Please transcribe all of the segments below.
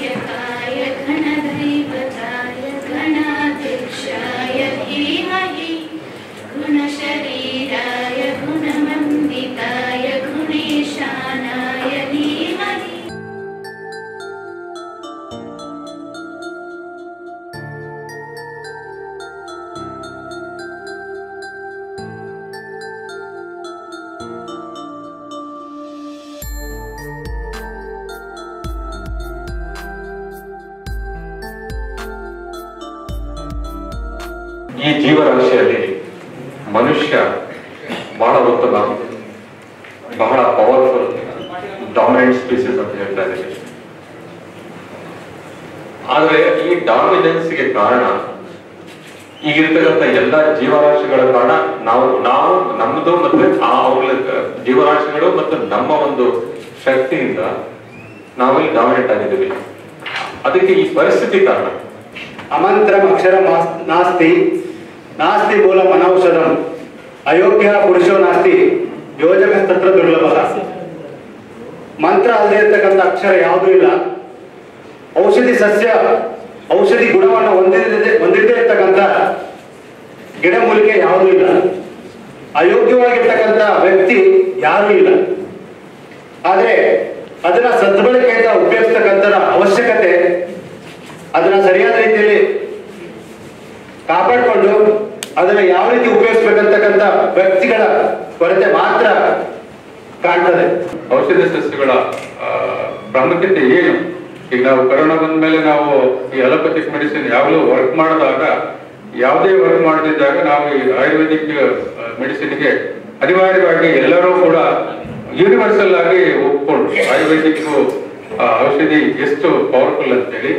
गणनायकाय गणदैवताय गणाध्यक्षाय धीमहि गुणशरीराय गुणमण्डिताय गुणेशानाय धीमहि। ಈ ಜೀವರಾಶಿಯಲ್ಲಿ ಮನುಷ್ಯ ಬಹಳ ಉತ್ತಮ, ಬಹಳ ಪವರ್ಫುಲ್ ಡಾಮಿನೆಂಟ್ ಸ್ಪೀಸೀಸ್ ಅಂತ ಹೇಳ್ತಾ ಇದ್ದೀವಿ. ಆದ್ರೆ ಈ ಡಾಮಿನೆನ್ಸ್ಗೆ ಕಾರಣ ಈಗಿರ್ತಕ್ಕಂಥ ಎಲ್ಲ ಜೀವರಾಶಿಗಳ ಕಾರಣ ನಾವು ನಮ್ಮದು ಮತ್ತೆ ಅವುಗಳ ಜೀವರಾಶಿಗಳು ಮತ್ತು ನಮ್ಮ ಒಂದು ಶಕ್ತಿಯಿಂದ ನಾವಲ್ಲಿ ಡಾಮಿನೆಂಟ್ ಆಗಿದ್ದೀವಿ. ಅದಕ್ಕೆ ಈ ಪರಿಸ್ಥಿತಿ ಕಾರಣ. ಅಮಂತ್ರಂ ಅಕ್ಷರ ನಾಸ್ತಿ ನಾಸ್ತಿ ಮೂಲ ಅನೌಷಧಂ ಅಯೋಗ್ಯ ಪುರುಷೋ ನಾಸ್ತಿ ಯೋಜಕಸ್ತತ್ರ ದುರ್ಲಭ. ಮಂತ್ರ ಅಲ್ಲದೆ ಇರ್ತಕ್ಕಂಥ ಅಕ್ಷರ ಯಾವುದೂ ಇಲ್ಲ. ಔಷಧಿ ಸಸ್ಯ ಔಷಧಿ ಗುಣವನ್ನು ಹೊಂದಿದ್ದೇ ಇರ್ತಕ್ಕಂಥ ಗಿಡಮೂಲಿಕೆ ಯಾವುದೂ ಇಲ್ಲ. ಅಯೋಗ್ಯವಾಗಿರ್ತಕ್ಕಂಥ ವ್ಯಕ್ತಿ ಯಾರೂ ಇಲ್ಲ. ಆದರೆ ಅದನ್ನ ಸದ್ಬಳಕೆಯಿಂದ ಉಪಯೋಗಿಸ್ತಕ್ಕಂಥ ಅವಶ್ಯಕತೆ, ಅದನ್ನ ಸರಿಯಾದ ರೀತಿಯಲ್ಲಿ ಕಾಪಾಡಿಕೊಂಡು ಅದನ್ನ ಯಾವ ರೀತಿ ಉಪಯೋಗಿಸ್ಬೇಕಂತಕ್ಕಂಥ ವ್ಯಕ್ತಿಗಳ ಕೊರತೆ ಮಾತ್ರ ಕಾಣ್ತದೆ. ಔಷಧಿ ಸಸ್ಯಗಳ ಪ್ರಾಮುಖ್ಯತೆ ಏನು? ಈಗ ನಾವು ಕರೋನಾ ಬಂದ ಮೇಲೆ ನಾವು ಈ ಅಲೋಪತಿಕ್ ಮೆಡಿಸಿನ್ ಯಾವಾಗಲೂ ವರ್ಕ್ ಮಾಡಿದಾಗ, ಯಾವುದೇ ವರ್ಕ್ ಮಾಡದಿದ್ದಾಗ ನಾವು ಈ ಆಯುರ್ವೇದಿಕ್ ಮೆಡಿಸಿನ್ಗೆ ಅನಿವಾರ್ಯವಾಗಿ ಎಲ್ಲರೂ ಕೂಡ ಯೂನಿವರ್ಸಲ್ ಆಗಿ ಒಪ್ಕೊಂಡು ಆಯುರ್ವೇದಿಕ್ ಔಷಧಿ ಎಷ್ಟು ಪವರ್ಫುಲ್ ಅಂತೇಳಿ.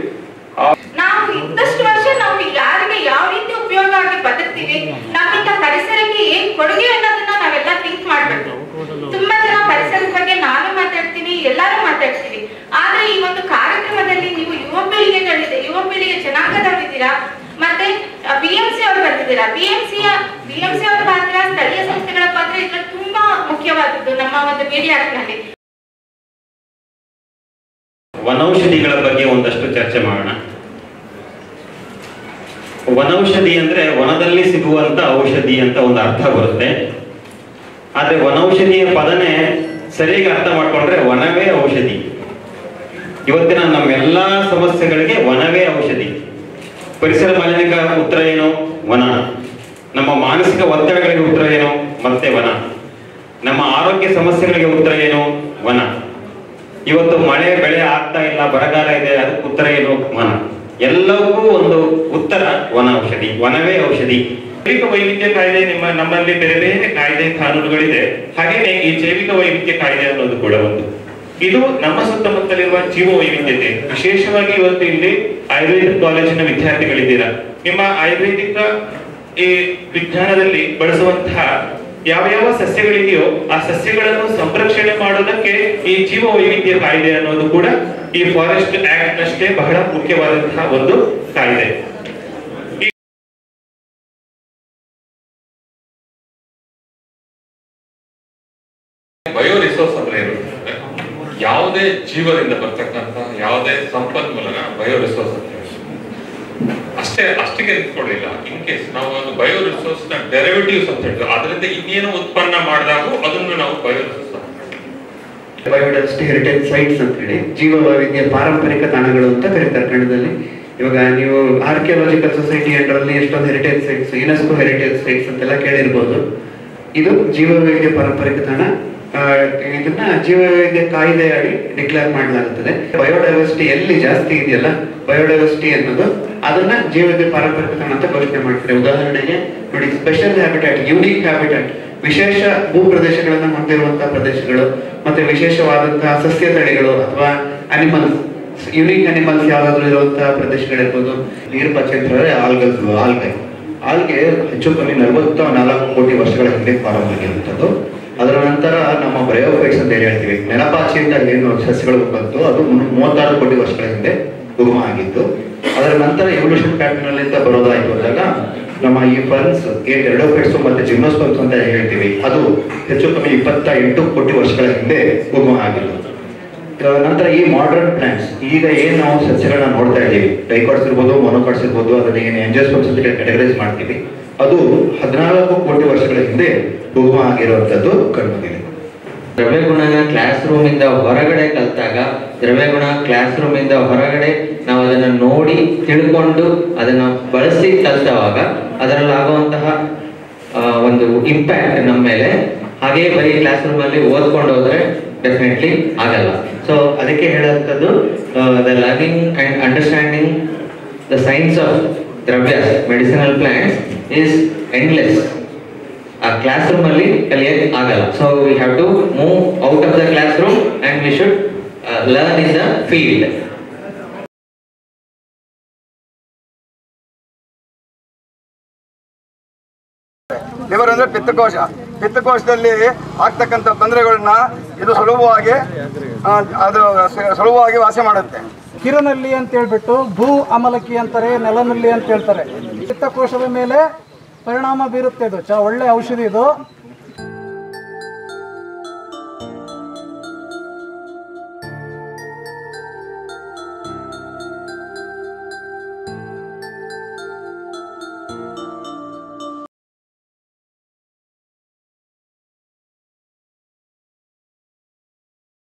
ನಾವು ಇದ್ದಷ್ಟು ವರ್ಷ ನಾವು ಯಾರಿಗೆ ಯಾವ ರೀತಿ ಉಪಯೋಗ ಆಗಿ ಬದುಕ್ತೀವಿ, ನಮ್ಮಿಂದ ಪರಿಸರಕ್ಕೆ ಏನ್ ಕೊಡುಗೆ ಅನ್ನೋದನ್ನ ನಾವೆಲ್ಲ ಥಿಂಕ್ ಮಾಡ್ಬೇಕು. ತುಂಬಾ ಜನ ಪರಿಸರದ ಬಗ್ಗೆ ನಾನು ಮಾತಾಡ್ತೀನಿ, ಎಲ್ಲರೂ ಮಾತಾಡ್ತೀವಿ. ಆದ್ರೆ ಈ ಒಂದು ಕಾರ್ಯಕ್ರಮದಲ್ಲಿ ನೀವು ಯುವ ಪೀಳಿಗೆ ಜನಾಂಗದವರಿದ್ದೀರಾ, ಮತ್ತೆ ಬಿಎಂಸಿ ಅವರು ಬಂದಿದ್ದೀರಾ. ಬಿಎಂಸಿ ಅವರ ಪಾತ್ರ, ಸ್ಥಳೀಯ ಸಂಸ್ಥೆಗಳ ಪಾತ್ರ ಇದ್ರಲ್ಲಿ ತುಂಬಾ ಮುಖ್ಯವಾದದ್ದು ನಮ್ಮ ಒಂದು ಮೀಡಿಯಾ ನಲ್ಲಿ. ವನೌಷಧಿಗಳ ಬಗ್ಗೆ ಒಂದಷ್ಟು ಚರ್ಚೆ ಮಾಡೋಣ. ವನೌಷಧಿ ಅಂದ್ರೆ ವನದಲ್ಲಿ ಸಿಗುವಂತ ಔಷಧಿ ಅಂತ ಒಂದು ಅರ್ಥ ಬರುತ್ತೆ. ಆದ್ರೆ ವನೌಷಧಿಯ ಪದನೇ ಸರಿಯಾಗಿ ಅರ್ಥ ಮಾಡ್ಕೊಂಡ್ರೆ ವನವೇ ಔಷಧಿ. ಇವತ್ತಿನ ನಮ್ಮೆಲ್ಲಾ ಸಮಸ್ಯೆಗಳಿಗೆ ವನವೇ ಔಷಧಿ. ಪರಿಸರ ಮಾಲಿನ್ಯಕ್ಕೆ ಉತ್ತರ ಏನು? ವನ. ನಮ್ಮ ಮಾನಸಿಕ ಒತ್ತಡಗಳಿಗೆ ಉತ್ತರ ಏನು? ಮತ್ತೆ ವನ. ನಮ್ಮ ಆರೋಗ್ಯ ಸಮಸ್ಯೆಗಳಿಗೆ ಉತ್ತರ ಏನು? ವನ. ಇವತ್ತು ಮಳೆ ಬೆಳೆ ಆಗ್ತಾ ಇಲ್ಲ, ಬರಗಾಲ ಇದೆ, ಅದಕ್ಕೆ ಉತ್ತರ ಏನು? ವನ. ಎಲ್ಲವಕ್ಕೂ ಒಂದು ಉತ್ತರ ವನ ಔಷಧಿ, ವನವೇ ಔಷಧಿ. ಜೈವಿಕ ವೈವಿಧ್ಯ ಕಾಯ್ದೆ ನಮ್ಮಲ್ಲಿ ಬೇರೆ ಬೇರೆ ಕಾಯ್ದೆ ಕಾನೂನುಗಳಿದೆ. ಹಾಗೇನೆ ಈ ಜೈವಿಕ ವೈವಿಧ್ಯ ಕಾಯ್ದೆ ಅನ್ನೋದು ಕೂಡ ಒಂದು. ಇದು ನಮ್ಮ ಸುತ್ತಮುತ್ತಲಿರುವ ಜೀವ ವೈವಿಧ್ಯತೆ. ವಿಶೇಷವಾಗಿ ಇವತ್ತು ಇಲ್ಲಿ ಆಯುರ್ವೇದಿಕ್ ಕಾಲೇಜಿನ ವಿದ್ಯಾರ್ಥಿಗಳಿದ್ದೀರಾ. ನಿಮ್ಮ ಆಯುರ್ವೇದಿಕ ಈ ವಿಜ್ಞಾನದಲ್ಲಿ ಬಳಸುವಂತಹ ಯಾವ ಯಾವ ಸಸ್ಯಗಳಿದೆಯೋ ಆ ಸಸ್ಯಗಳನ್ನು ಸಂರಕ್ಷಣೆ ಮಾಡೋದಕ್ಕೆ ಈ ಜೀವ ವೈವಿಧ್ಯ ಕಾಯ್ದೆ ಅನ್ನೋದು ಕೂಡ ಈ ಫಾರೆಸ್ಟ್ ಆಕ್ಟ್ ನಷ್ಟೇ ಬಹಳ ಮುಖ್ಯವಾದಂತಹ ಒಂದು ಕಾಯ್ದೆ. ಬಯೋ ರಿಸೋರ್ಸ್ ಅಂದ್ರೆ ಏನು? ಯಾವುದೇ ಜೀವದಿಂದ ಬರ್ತಕ್ಕಂಥ ಯಾವುದೇ ಸಂಪನ್ಮೂಲನ ಬಯೋ ರಿಸೋರ್ಸ್ ಅಂತ ಹೇಳಿ ಅಷ್ಟಕ್ಕೆ ನಿಂತ್ಕೊಳ್ಳಿಲ್ಲ. ಇನ್ ಕೇಸ್ ನಾವು ಒಂದು ಬಯೋ ರಿಸೋರ್ಸ್ ನ ಡೆರಿವೇಟಿವ್ಸ್ ಅಂತ ಹೇಳಿದ್ರು, ಅದರಿಂದ ಇನ್ನೇನು ಉತ್ಪನ್ನ ಮಾಡಿದಾಗ ಅದನ್ನು ನಾವು bio resource. Biodiversity heritage sites ಅಂತ ಹೇಳಿ ಜೀವ ವೈವಿಧ್ಯ ಪಾರಂಪರಿಕ ತಾಣಗಳು ಅಂತ ಕರೀತಾರೆ ಕನ್ನಡದಲ್ಲಿ. ಇವಾಗ ನೀವು ಆರ್ಕಿಯಾಲಜಿಕಲ್ ಸೊಸೈಟಿ ಅಂಡರಲ್ಲಿ ಎಷ್ಟೊಂದು heritage sites, UNESCO heritage sites ಅಂತೆಲ್ಲ ಕೇಳಿರ್ಬೋದು. ಇದು ಜೀವ ವೈವಿಧ್ಯ ಪಾರಂಪರಿಕ ತಾಣ. ಇದನ್ನ ಜೀವ ವೈವಿಧ್ಯ ಕಾಯ್ದೆ ಅಡಿ ಡಿಕ್ಲೇರ್ ಮಾಡಲಾಗುತ್ತದೆ. ಬಯೋಡೈವರ್ಸಿಟಿ ಎಲ್ಲಿ ಜಾಸ್ತಿ ಇದೆಯಲ್ಲ, ಬಯೋಡೈವರ್ಸಿಟಿ ಅನ್ನೋದು ಅದನ್ನ ಜೀವ ವೈವಿಧ್ಯ ಪಾರಂಪರಿಕ ತಾಣ ಅಂತ ಘೋಷಣೆ ಮಾಡ್ತಾರೆ. ಉದಾಹರಣೆಗೆ ನೋಡಿ, ಸ್ಪೆಷಲ್ ಹ್ಯಾಬಿಟ್ಯಾಟ್, ಯೂನಿಕ್ ಹ್ಯಾಬಿಟ್ಯಾಟ್, ವಿಶೇಷ ಭೂ ಪ್ರದೇಶಗಳನ್ನ ಹೊಂದಿರುವಂತಹ ಪ್ರದೇಶಗಳು, ಮತ್ತೆ ವಿಶೇಷವಾದಂತಹ ಸಸ್ಯ ತಳಿಗಳು ಅಥವಾ ಅನಿಮಲ್ಸ್, ಯುನಿಕ್ ಅನಿಮಲ್ಸ್ ಯಾವ್ದಾದ್ರು ಇರುವಂತಹ ಪ್ರದೇಶಗಳಿರ್ಬೋದು. ನೀರು ಪಚೇಂದ್ರ ಆಲ್ಗೆ ಹೆಚ್ಚು ಕಮ್ಮಿ 44 ಕೋಟಿ ವರ್ಷಗಳ ಹಿಂದೆ ಪ್ರಾರಂಭ ಆಗಿರುವಂಥದ್ದು. ಅದರ ನಂತರ ನಮ್ಮ ಬ್ರಯೋಫೈಟ್ಸ್ ಅಂತ ಏನು ಹೇಳ್ತೀವಿ, ನೆನಪಾಚಿಯಿಂದ ಏನು ಸಸ್ಯಗಳು ಬಂತು ಅದು 36 ಕೋಟಿ ವರ್ಷಗಳ ಹಿಂದೆ ಉಗಮ ಆಗಿತ್ತು. ಅದರ ನಂತರ ಎವಲ್ಯೂಷನ್ ಪ್ಯಾಟರ್ನ್ ಅಲ್ಲಿ ಬರೋದಾಯ್ತು ಅಂದಾಗ ನಮ್ಮ ಈ ಫರ್ನ್ಸ್ ಟೆರಡೋಫೈಟ್ಸ್ ಮತ್ತೆ ಜಿಮ್ನೋಸ್ಪರ್ಮ್ಸ್ ಅಂತ ಹೇಳ್ತೀವಿ, ಅದು ಹೆಚ್ಚು ಕಮ್ಮಿ 28 ಕೋಟಿ ವರ್ಷಗಳ ಹಿಂದೆ ಉಗಮ ಆಗಿರೋದು. ನಂತರ ಈ ಮಾಡರ್ನ್ ಪ್ಲಾಂಟ್ಸ್, ಈಗ ಏನು ನಾವು ಸಸ್ಯಗಳನ್ನ ನೋಡ್ತಾ ಇದ್ದೀವಿ, ಡೈಕಾಟ್ಸ್ ಇರ್ಬೋದು, ಮೊನೋಕಾಟ್ಸ್ ಇರ್ಬೋದು, ಅದನ್ನ ಏನು ಎಂಜಿಯೋಸ್ಪರ್ಮ್ಸ್ ಅಂತ ಕ್ಯಾಟಗರೈಸ್ ಮಾಡ್ತೀವಿ, ಅದು 14 ಕೋಟಿ ವರ್ಷಗಳ ಹಿಂದೆ ಉಗಮ ಆಗಿರುವಂಥದ್ದು ಕಂಡುಬಂದಿದೆ. ದ್ರವ್ಯಗುಣನ ಕ್ಲಾಸ್ ರೂಮ್ ಇಂದ ಹೊರಗಡೆ ಕಲ್ತಾಗ, ದ್ರವ್ಯಗುಣ ಕ್ಲಾಸ್ ರೂಮ್ ಇಂದ ಹೊರಗಡೆ ನಾವು ಅದನ್ನ ನೋಡಿ ತಿಳ್ಕೊಂಡು ಅದನ್ನ ಬಳಸಿ ಕಲ್ತವಾಗ ಅದರಲ್ಲಿ ಆಗುವಂತಹ ಒಂದು ಇಂಪ್ಯಾಕ್ಟ್ ನಮ್ಮ ಮೇಲೆ ಹಾಗೆ ಬರೀ ಕ್ಲಾಸ್ ರೂಮ್ ಅಲ್ಲಿ ಓದ್ಕೊಂಡು ಹೋದ್ರೆ ಡೆಫಿನೆಟ್ಲಿ ಆಗಲ್ಲ. ಸೊ ಅದಕ್ಕೆ ಹೇಳುವಂಥದ್ದು the learning and understanding the science of ದ್ರವ್ಯ ಮೆಡಿಸಿನಲ್ ಪ್ಲಾಂಟ್ಸ್ ಈಸ್ ಎಂಡ್ಲೆಸ್. ಆ ಕ್ಲಾಸ್ ರೂಮ್ ಅಲ್ಲಿ ಕಲಿಯಕ್ಕೆ ಆಗಲ್ಲ. So we have to move out of the class room and we should learn in the field. Liver ಅಂದ್ರೆ ಪಿತ್ತಕೋಶ. ಪಿತ್ತಕೋಶದಲ್ಲಿ ಆಗ್ತಕ್ಕಂಥ ತೊಂದರೆಗಳನ್ನ ಇದು ಸುಲಭವಾಗಿ ವಾಸಿ ಮಾಡುತ್ತೆ. ಕಿರುನಲ್ಲಿ ಅಂತ ಹೇಳ್ಬಿಟ್ಟು ಭೂ ಅಮಲಕಿ ಅಂತಾರೆ, ನೆಲನಲ್ಲಿ ಅಂತ ಹೇಳ್ತಾರೆ. ಪಿತ್ತಕೋಶದ ಮೇಲೆ ಪರಿಣಾಮ ಬೀರುತ್ತೆ. ಇದು ಒಳ್ಳೆ ಔಷಧಿ ಇದು.